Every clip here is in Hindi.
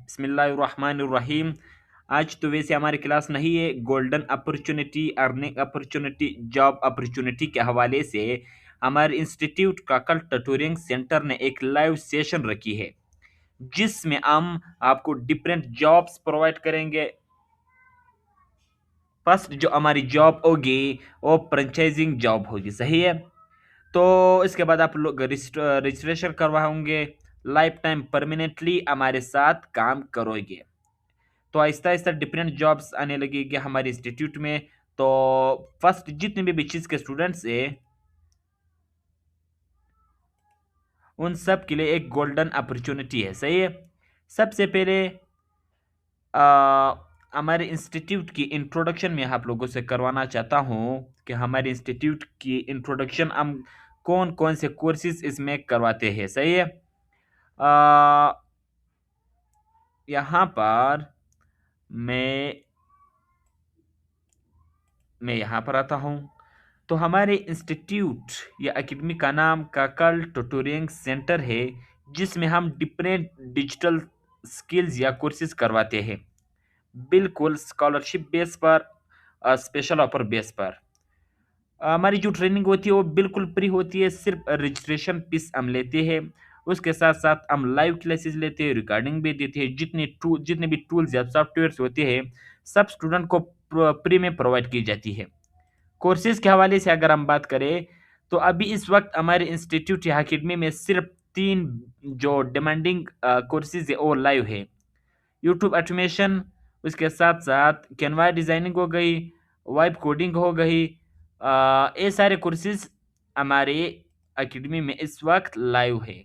बिस्मिल्लाहिर्रहमानिर्रहीम। आज तो वैसे हमारी क्लास नहीं है। Golden opportunity, earning opportunity, job opportunity के हवाले से हमारे इंस्टीट्यूट का कल ट्यूटोरियल सेंटर ने एक लाइव सेशन रखी है, जिसमें हम आपको डिफरेंट जॉब्स प्रोवाइड करेंगे। फर्स्ट जो हमारी जॉब होगी वो फ्रेंचाइजिंग जॉब होगी, सही है। तो इसके बाद आप लोग रजिस्ट्रेशन करवाओगे, लाइफ टाइम परमानेंटली हमारे साथ काम करोगे। तो आहिस्ता आहिस्ता डिफरेंट जॉब्स आने लगेगी हमारे इंस्टीट्यूट में। तो फर्स्ट जितने भी बीचेस के स्टूडेंट्स है, उन सब के लिए एक गोल्डन अपॉर्चुनिटी है, सही है। सबसे पहले आ, हमारे इंस्टीट्यूट की इंट्रोडक्शन में आप लोगों से करवाना चाहता हूँ कि हमारे इंस्टीट्यूट की इंट्रोडक्शन हम कौन कौन से कोर्सेज इसमें करवाते हैं, सही है। आ, यहाँ पर मैं मैं यहाँ पर आता हूँ। तो हमारे इंस्टीट्यूट या एकेडमी का नाम काकल ट्यूटोरियल सेंटर है, जिसमें हम डिफरेंट डिजिटल स्किल्स या कोर्सेज करवाते हैं, बिल्कुल स्कॉलरशिप बेस पर, स्पेशल ऑफर बेस पर। हमारी जो ट्रेनिंग होती है वो बिल्कुल फ्री होती है, सिर्फ रजिस्ट्रेशन फीस हम लेते हैं। उसके साथ साथ हम लाइव क्लासेस लेते हैं, रिकॉर्डिंग भी देते हैं। जितने भी टूल्स या सॉफ्टवेयर्स होते हैं, सब स्टूडेंट को फ्री में प्रोवाइड की जाती है। कोर्सेज के हवाले से अगर हम बात करें, तो अभी इस वक्त हमारे इंस्टीट्यूट या अकेडमी में सिर्फ 3 जो डिमांडिंग कोर्सेज है वो लाइव है। यूट्यूब ऑटोमेशन, उसके साथ साथ कैनवा डिज़ाइनिंग हो गई, वाइब कोडिंग हो गई। ये सारे कोर्सेज हमारे एकेडमी में इस वक्त लाइव है।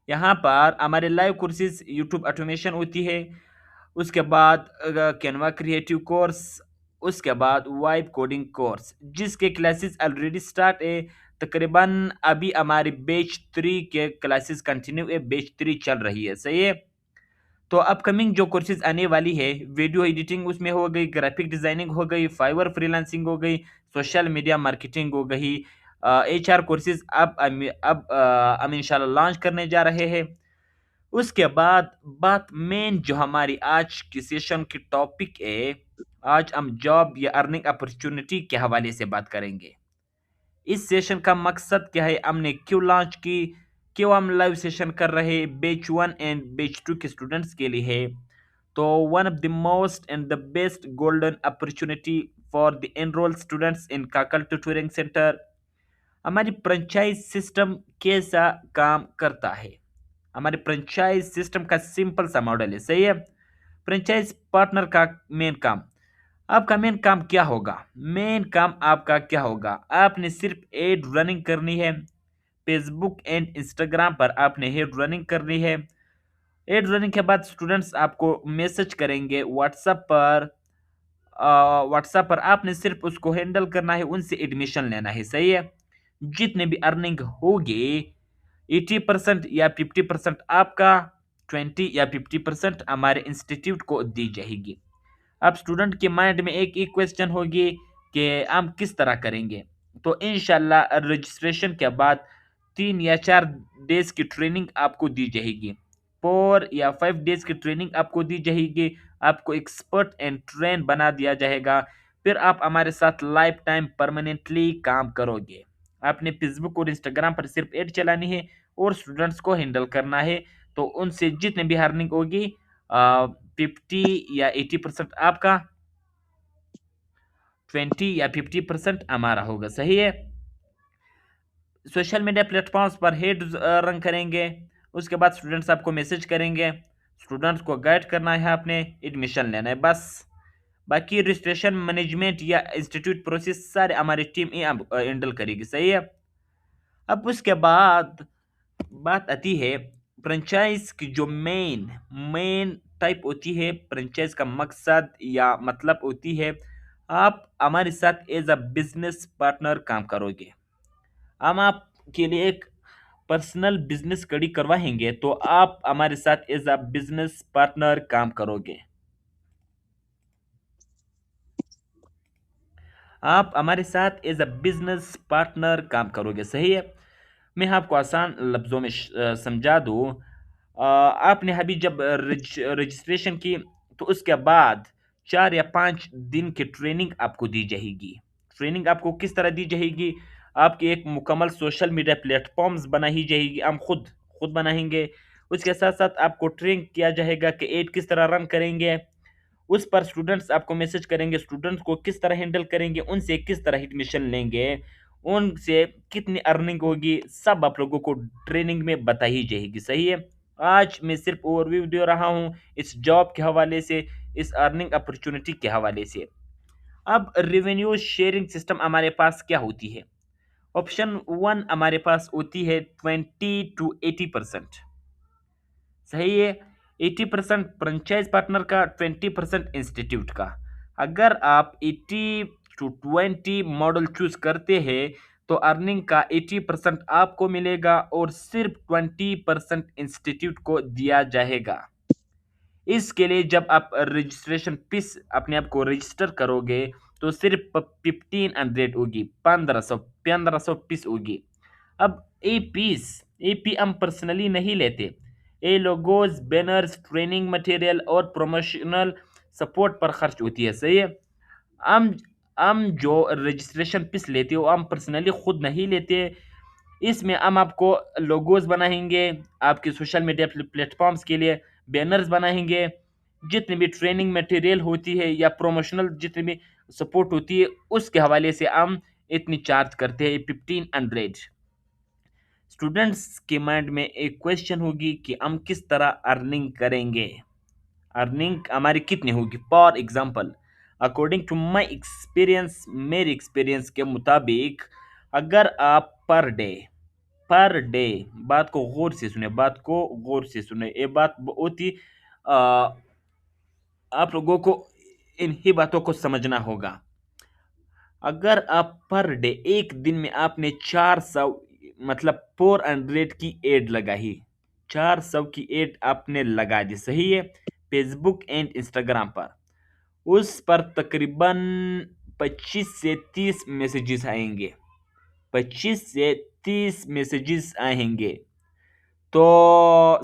यहाँ पर हमारे लाइव कोर्सेज यूट्यूब ऑटोमेशन होती है, उसके बाद कैनवा क्रिएटिव कोर्स, उसके बाद वाइब कोडिंग कोर्स, जिसके क्लासेस ऑलरेडी स्टार्ट है। तकरीबन अभी हमारी बैच 3 के क्लासेस कंटिन्यू है, बैच 3 चल रही है, सही है। तो अपकमिंग जो कोर्सेज आने वाली है, वीडियो एडिटिंग उसमें हो गई, ग्राफिक डिजाइनिंग हो गई, फाइवर फ्रीलांसिंग हो गई, सोशल मीडिया मार्केटिंग हो गई। HR कोर्सेज अब हम इंशाल्लाह लॉन्च करने जा रहे हैं। उसके बाद बात मेन जो हमारी आज की सेशन की टॉपिक है, आज हम जॉब या अर्निंग अपॉर्चुनिटी के हवाले से बात करेंगे। इस सेशन का मकसद क्या है, हमने क्यों लॉन्च की, क्यों हम लाइव सेशन कर रहे हैं, बैच 1 एंड बैच 2 के स्टूडेंट्स के लिए है। तो one of the most and the best golden opportunity for the enrol students in Kakal tutorial centre. हमारी फ्रेंचाइज सिस्टम कैसा काम करता है। हमारे फ्रेंचाइज सिस्टम का सिंपल सा मॉडल है, सही है। फ्रेंचाइज पार्टनर का मेन काम, आपका मेन काम क्या होगा? मेन काम आपका क्या होगा? आपने सिर्फ एड रनिंग करनी है। फेसबुक एंड इंस्टाग्राम पर आपने एड रनिंग करनी है। एड रनिंग के बाद स्टूडेंट्स आपको मैसेज करेंगे व्हाट्सएप पर। व्हाट्सएप पर आपने सिर्फ उसको हैंडल करना है, उनसे एडमिशन लेना है, सही है। जितने भी अर्निंग होगी, 80% या 50% आपका, 20 या 50% हमारे इंस्टीट्यूट को दी जाएगी। अब स्टूडेंट के माइंड में एक ही क्वेश्चन होगी कि हम किस तरह करेंगे। तो इंशाल्लाह रजिस्ट्रेशन के बाद 3 या 4 डेज की ट्रेनिंग आपको दी जाएगी, 4 या 5 डेज की ट्रेनिंग आपको दी जाएगी। आपको एक्सपर्ट एंड ट्रेन बना दिया जाएगा। फिर आप हमारे साथ लाइफ टाइम परमानेंटली काम करोगे। आपने फेसबुक और इंस्टाग्राम पर सिर्फ एड चलानी है और स्टूडेंट्स को हैंडल करना है। तो उनसे जितने भी अर्निंग होगी, 50 या 80% आपका, 20 या 50% हमारा होगा, सही है। सोशल मीडिया प्लेटफॉर्म्स पर हेड रन करेंगे। उसके बाद स्टूडेंट्स आपको मैसेज करेंगे, स्टूडेंट्स को गाइड करना है, आपने एडमिशन लेना है, बस। बाकी रजिस्ट्रेशन मैनेजमेंट या इंस्टीट्यूट प्रोसेस सारे हमारी टीम ही हैंडल करेगी, सही है। अब उसके बाद बात आती है फ्रेंचाइज की, जो मेन मेन टाइप होती है फ्रेंचाइज का मकसद या मतलब होती है, आप हमारे साथ एज अ बिजनेस पार्टनर काम करोगे। हम आपके लिए एक पर्सनल बिजनेस कड़ी करवाएंगे, तो आप हमारे साथ एज अ बिजनेस पार्टनर काम करोगे। आप हमारे साथ एज अ बिजनेस पार्टनर काम करोगे, सही है। मैं आपको आसान लफ्ज़ों में समझा दूँ। आपने अभी जब रजिस्ट्रेशन की, तो उसके बाद 4 या 5 दिन की ट्रेनिंग आपको दी जाएगी। ट्रेनिंग आपको किस तरह दी जाएगी? आपकी एक मुकम्मल सोशल मीडिया प्लेटफॉर्म्स बनाई जाएगी, हम खुद खुद बनाएंगे। उसके साथ साथ आपको ट्रेन किया जाएगा कि एड किस तरह रन करेंगे। उस पर स्टूडेंट्स आपको मैसेज करेंगे, स्टूडेंट्स को किस तरह हैंडल करेंगे, उनसे किस तरह एडमिशन लेंगे, उनसे कितनी अर्निंग होगी, सब आप लोगों को ट्रेनिंग में बताई जाएगी। सही है। आज मैं सिर्फ ओवरव्यू दे रहा हूँ इस जॉब के हवाले से, इस अर्निंग अपॉर्चुनिटी के हवाले से। अब रेवेन्यू शेयरिंग सिस्टम हमारे पास क्या होती है? ऑप्शन वन हमारे पास होती है 20 to 80%। सही है। 80% फ्रेंचाइज पार्टनर का, 20% इंस्टीट्यूट का। अगर आप 80 to 20 मॉडल चूज करते हैं तो अर्निंग का 80% आपको मिलेगा और सिर्फ 20% इंस्टीट्यूट को दिया जाएगा। इसके लिए जब आप रजिस्ट्रेशन फीस अपने आप को रजिस्टर करोगे तो सिर्फ 1500 होगी, 1500 फीस होगी। अब एपी हम पर्सनली नहीं लेते। ये लोगोज, बैनर्स, ट्रेनिंग मटेरियल और प्रमोशनल सपोर्ट पर खर्च होती है। सही है। हम हम जो रजिस्ट्रेशन फीस लेते हो हम पर्सनली खुद नहीं लेते। इसमें हम आपको लोगोज बनाएंगे, आपके सोशल मीडिया प्लेटफॉर्म्स के लिए बैनर्स बनाएंगे, जितनी भी ट्रेनिंग मटेरियल होती है या प्रोमोशनल जितनी भी सपोर्ट होती है उसके हवाले से हम इतनी चार्ज करते हैं, 1500। स्टूडेंट्स के माइंड में एक क्वेश्चन होगी कि हम किस तरह अर्निंग करेंगे, अर्निंग हमारी कितनी होगी। For example, according to my experience, मेरे एक्सपीरियंस के मुताबिक, अगर आप पर डे, बात को गौर से सुने, बात को गौर से सुने, ये बात बहुत ही आप लोगों को इन्हीं बातों को समझना होगा। अगर आप पर डे, एक दिन में आपने 400 मतलब 400 की एड लगाई, 400 की एड आपने लगा दी, सही है, फेसबुक एंड इंस्टाग्राम पर, उस पर तकरीबन 25 से 30 मैसेजेस आएंगे, 25 से 30 मैसेजेस आएंगे। तो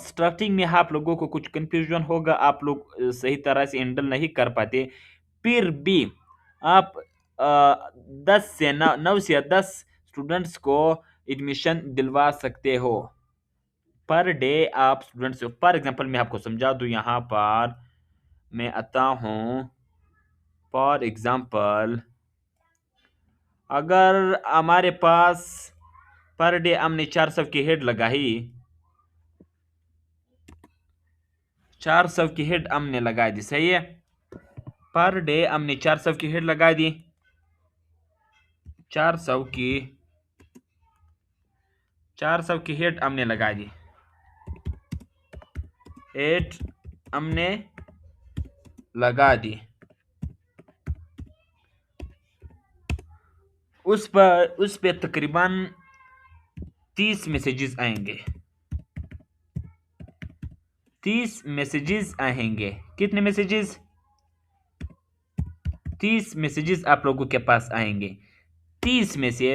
स्टार्टिंग में आप लोगों को कुछ कंफ्यूजन होगा, आप लोग सही तरह से हैंडल नहीं कर पाते। फिर भी आप 9 से 10 स्टूडेंट्स को एडमिशन दिलवा सकते हो पर डे। आप स्टूडेंट्स, फॉर एग्जांपल मैं आपको समझा दूं, यहाँ पर मैं आता हूँ। फॉर एग्जांपल, अगर हमारे पास पर डे हमने 400 की हेड लगाई, 400 की हेड हमने लगा दी, सही है। पर डे हमने 400 की हेड लगा दी, 400 की 400 की हेड हमने लगा दी, हेड हमने लगा दी। उस पे तकरीबन 30 मैसेजेस आएंगे, 30 मैसेजेस आएंगे। कितने मैसेजेस? 30 मैसेजेस आप लोगों के पास आएंगे। 30 में से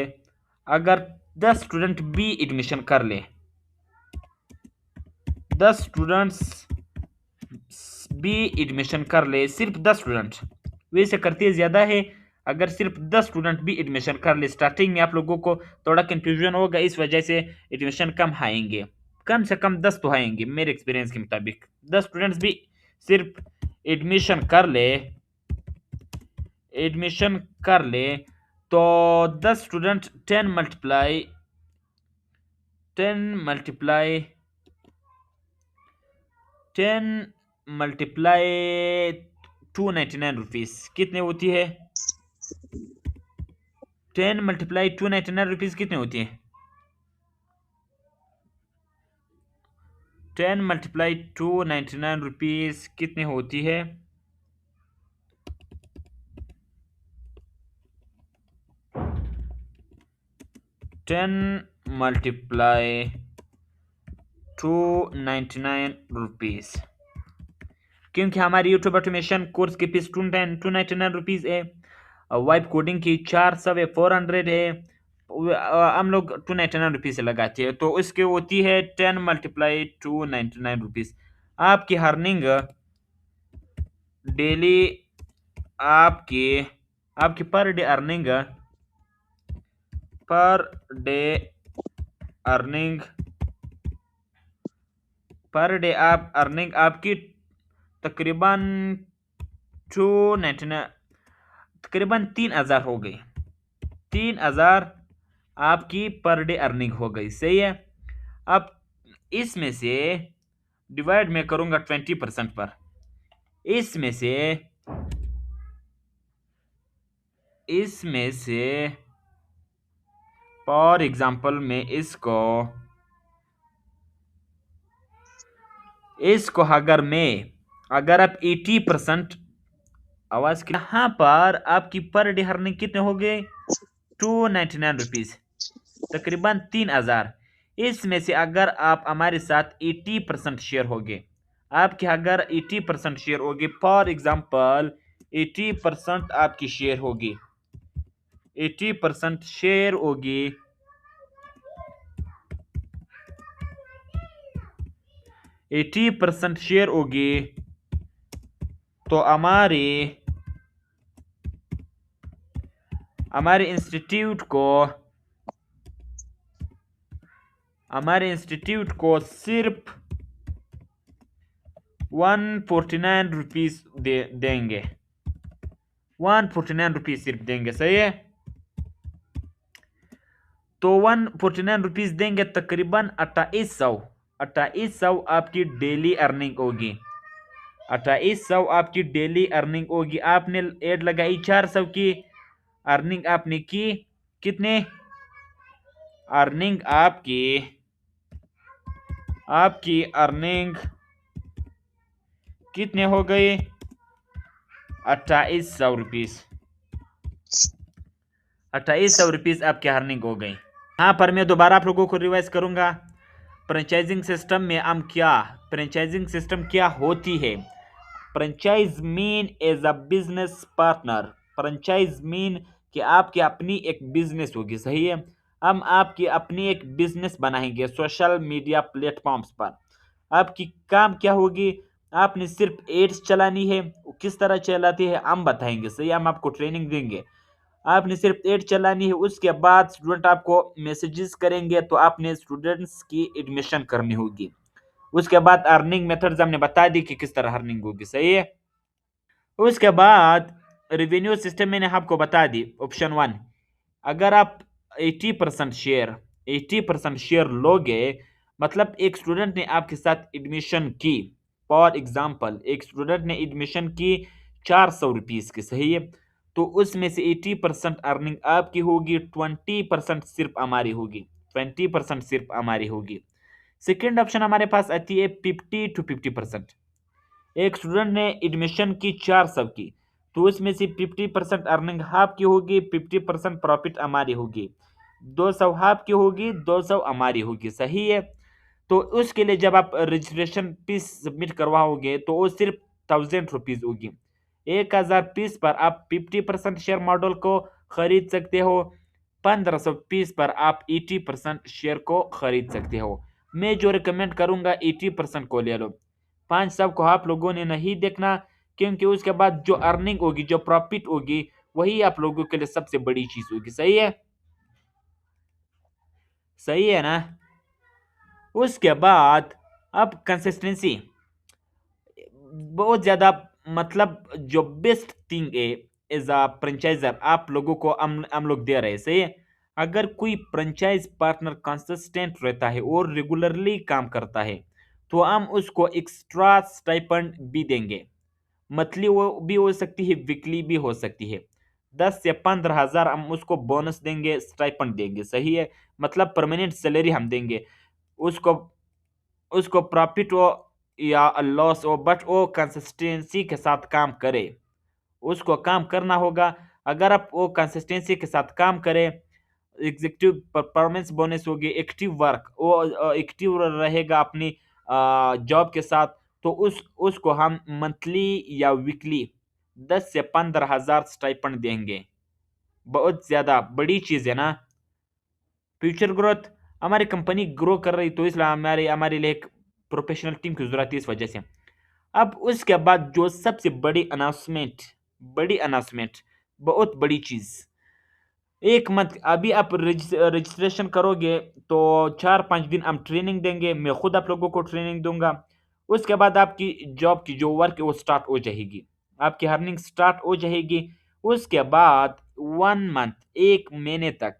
अगर 10 स्टूडेंट भी एडमिशन कर ले, 10 स्टूडेंट्स भी एडमिशन कर ले, सिर्फ 10 स्टूडेंट, वैसे करते ज़्यादा है। अगर सिर्फ 10 स्टूडेंट भी एडमिशन कर ले, स्टार्टिंग में आप लोगों को थोड़ा कंफ्यूजन होगा, इस वजह से एडमिशन कम आएंगे, कम से कम 10 तो आएंगे मेरे एक्सपीरियंस के मुताबिक। 10 स्टूडेंट्स भी सिर्फ एडमिशन कर ले, एडमिशन कर ले तो 10 स्टूडेंट 10 मल्टीप्लाई 299 रुपीज़ कितने होती है? 10 × 299 रुपीज़ कितने होती है? 10 × 299 रुपीज़ कितने होती है? 10 × 299 रुपीज़, क्योंकि हमारी यूट्यूब ऑटोमेशन कोर्स की फीस 299 रुपीज़ है, वाइब कोडिंग की 400 है, 400 है, हम लोग 299 रुपीज से लगाते हैं, तो उसके होती है 10 × 299 रुपीज। आपकी अर्निंग डेली, आपकी आपकी पर डे अर्निंग आप अर्निंग आपकी तकरीबन 299, तकरीबन 3,000 हो गई। 3,000 आपकी पर डे अर्निंग हो गई, सही है। अब इसमें से डिवाइड मैं करूंगा 20% पर। इसमें से इसमें से फॉर एग्जांपल मैं इसको अगर आप 80%, आवाज की, यहाँ पर आपकी पर डे अर्निंग कितने हो गए? 299 रुपीज, तकरीबन 3,000। इसमें से अगर आप हमारे साथ 80% शेयर होगे, आपके अगर 80% शेयर होगी, फॉर एग्जांपल 80% आपकी शेयर होगी, 80% शेयर होगी, 80% शेयर होगी, तो हमारे इंस्टीट्यूट को सिर्फ 149 रुपीज देंगे, 149 रुपीज सिर्फ देंगे, सही है। तो 149 रुपीज देंगे, तकरीबन 2800 आपकी डेली अर्निंग होगी, 2800 आपकी डेली अर्निंग होगी। आपने एड लगाई 400 की, अर्निंग आपने की कितने? अर्निंग आपकी अर्निंग कितने हो गए? 2800 रुपीज, 2800 रुपीज आपकी अर्निंग हो गई। यहाँ पर मैं दोबारा आप लोगों को रिवाइज करूंगा। फ्रेंचाइजिंग सिस्टम क्या होती है? Franchise mean as a business partner. Franchise mean कि आपकी अपनी एक बिजनेस होगी, सही है। हम आपकी अपनी एक बिजनेस बनाएंगे सोशल मीडिया प्लेटफॉर्म्स पर। आपकी काम क्या होगी? आपने सिर्फ एड्स चलानी है। किस तरह चलाती है हम बताएंगे, सही, हम आपको ट्रेनिंग देंगे। आपने सिर्फ एड चलानी है, उसके बाद स्टूडेंट आपको मैसेजेस करेंगे, तो आपने स्टूडेंट्स की एडमिशन करनी होगी। उसके बाद अर्निंग मेथड्स हमने बता दी कि किस तरह अर्निंग होगी, सही है। उसके बाद रेवेन्यू सिस्टम मैंने आपको बता दी। ऑप्शन 1, अगर आप 80% शेयर लोगे, मतलब एक स्टूडेंट ने आपके साथ एडमिशन की, फॉर एग्जाम्पल एक स्टूडेंट ने एडमिशन की 400 रुपीज की, सही है। तो उसमें से 80% अर्निंग आपकी होगी, 20% सिर्फ हमारी होगी, 20% सिर्फ हमारी होगी। सेकेंड ऑप्शन हमारे पास आती है 50 to 50%। एक स्टूडेंट ने एडमिशन की 400 की, तो उसमें से 50% अर्निंग हाफ की होगी, 50% प्रॉफिट हमारी होगी, 200 हाफ की होगी, 200 हमारी होगी, सही है। तो उसके लिए जब आप रजिस्ट्रेशन फीस सबमिट करवाओगे तो वो सिर्फ 1000 रुपीज होगी। 1000 पीस पर आप 50% शेयर मॉडल को खरीद सकते हो, 1500 पीस पर आप 80% शेयर को खरीद सकते हो। मैं जो रिकमेंड करूंगा 80% को ले लो। 500 को आप लोगों ने नहीं देखना, क्योंकि उसके बाद जो अर्निंग होगी, जो प्रॉफिट होगी, वही आप लोगों के लिए सबसे बड़ी चीज होगी, सही है। सही है ना। उसके बाद अब कंसिस्टेंसी बहुत ज्यादा, मतलब जो बेस्ट थिंग है एज अ फ्रेंचाइजर आप लोगों को हम लोग दे रहे हैं, सही है। अगर कोई फ्रेंचाइज पार्टनर कंसिस्टेंट रहता है और रेगुलरली काम करता है, तो हम उसको एक्स्ट्रा स्टाइपेंड भी देंगे। मंथली वो भी हो सकती है, वीकली भी हो सकती है। 10 से 15 हजार हम उसको बोनस देंगे, स्टाइपेंड देंगे, सही है। मतलब परमानेंट सैलरी हम देंगे उसको। उसको प्रॉफिट हो या लॉस हो, बट वो कंसिस्टेंसी के साथ काम करे, उसको काम करना होगा। अगर आप वो कंसिस्टेंसी के साथ काम करें, एग्जीक्यूटिव परफॉर्मेंस बोनस होगी, एक्टिव वर्क, वो एक्टिव रहेगा अपनी जॉब के साथ, तो उसको हम मंथली या वीकली 10 से 15 हजार स्टाइपेंड देंगे। बहुत ज्यादा बड़ी चीज है ना। फ्यूचर ग्रोथ, हमारी कंपनी ग्रो कर रही तो इसलिए हमारे हमारे लिए एक प्रोफेशनल टीम की ज़रूरत है इस वजह से। अब उसके बाद जो सबसे बड़ी अनाउंसमेंट, बहुत बड़ी चीज़, एक मत अभी आप रजिस्ट्रेशन करोगे तो 4-5 दिन हम ट्रेनिंग देंगे, मैं खुद आप लोगों को ट्रेनिंग दूंगा। उसके बाद आपकी जॉब की जो वर्क है वो स्टार्ट हो जाएगी, आपकी अर्निंग स्टार्ट हो जाएगी। उसके बाद 1 मंथ, 1 महीने तक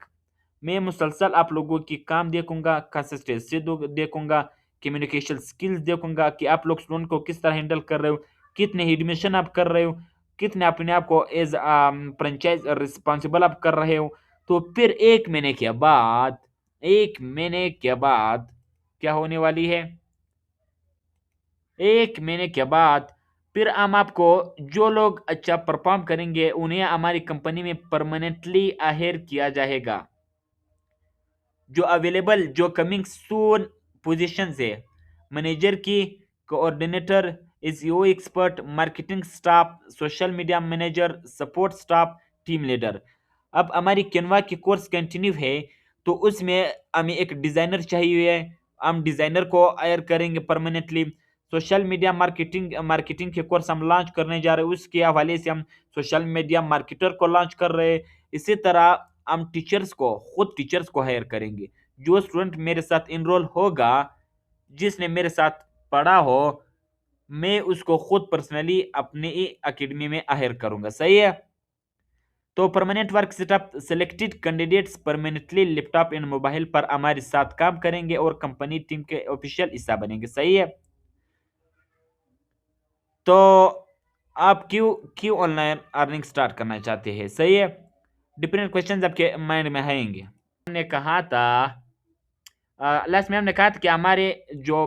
मैं मुसलसल आप लोगों की काम देखूंगा, कंसिस्टेंसी देखूंगा, कम्युनिकेशन स्किल्स देखूंगा कि आप लोग स्टूडेंट को किस तरह हैंडल कर रहे हो, कितने एडमिशन आप कर रहे हो, कितने अपने आप को एज फ्रेंचाइज रिस्पॉन्सिबल आप कर रहे हो। तो फिर 1 महीने के बाद क्या होने वाली है, 1 महीने के बाद फिर हम आपको, जो लोग अच्छा परफॉर्म करेंगे उन्हें हमारी कंपनी में परमानेंटली हायर किया जाएगा। जो अवेलेबल, जो कमिंग सून पोजीशंस है, मैनेजर की, coordinator, SEO expert, marketing staff, social media manager, support staff, team leader. अब हमारी कैनवा की कोर्स कंटिन्यू है तो उसमें हमें एक डिजाइनर चाहिए है, हम डिजाइनर को हायर करेंगे permanently. Social media marketing marketing के कोर्स हम लॉन्च करने जा रहे हैं, उसके हवाले से हम सोशल मीडिया मार्केटर को लॉन्च कर रहे हैं। इसी तरह हम खुद टीचर्स को हायर करेंगे। जो स्टूडेंट मेरे साथ इनरोल होगा, जिसने मेरे साथ पढ़ा हो, मैं उसको खुद पर्सनली अपनी एकेडमी में हायर करूंगा। सही है। तो permanent work setup, selected candidates permanently laptop and mobile पर हमारे साथ काम करेंगे और कंपनी टीम के ऑफिशियल हिस्सा बनेंगे। सही है। तो आप क्यों क्यों ऑनलाइन अर्निंग स्टार्ट करना चाहते हैं? सही है। डिफरेंट क्वेश्चंस आपके माइंड में आएंगे। हमने कहा था, लास्ट में हमने कहा था कि हमारे जो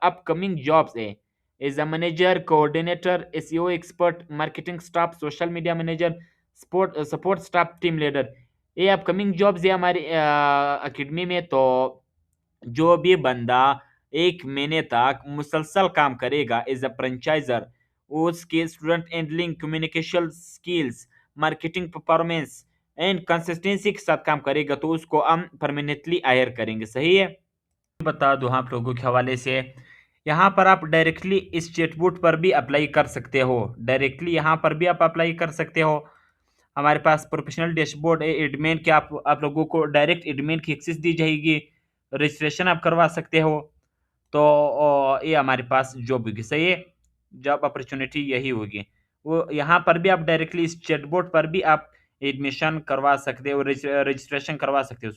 अपकमिंग जॉब्स है, as a manager, coordinator, SEO expert, marketing staff, social media manager, support staff, team leader, ये अपकमिंग जॉब्स है हमारी अकेडमी में। तो जो भी बंदा 1 महीने तक मुसलसल काम करेगा एज अ फ्रेंचाइजर, उसके student handling, communication skills, marketing performance and consistency के साथ काम करेगा तो उसको हम परमानेंटली हायर करेंगे। सही है। बता दूं आप लोगों के हवाले से, यहाँ पर आप डायरेक्टली इस चैटबॉट पर भी अप्लाई कर सकते हो, डायरेक्टली यहाँ पर भी आप अप्लाई कर सकते हो। हमारे पास प्रोफेशनल डैशबोर्ड है एडमिन के, आप लोगों को डायरेक्ट एडमिन की एक्सेस दी जाएगी, रजिस्ट्रेशन आप करवा सकते हो। तो ये हमारे पास जॉब होगी। सही है। जॉब अपॉर्चुनिटी यही होगी। वो यहाँ पर भी आप डायरेक्टली इस चैटबॉट पर भी आप एडमिशन करवा सकते हो, रजिस्ट्रेशन करवा सकते हो।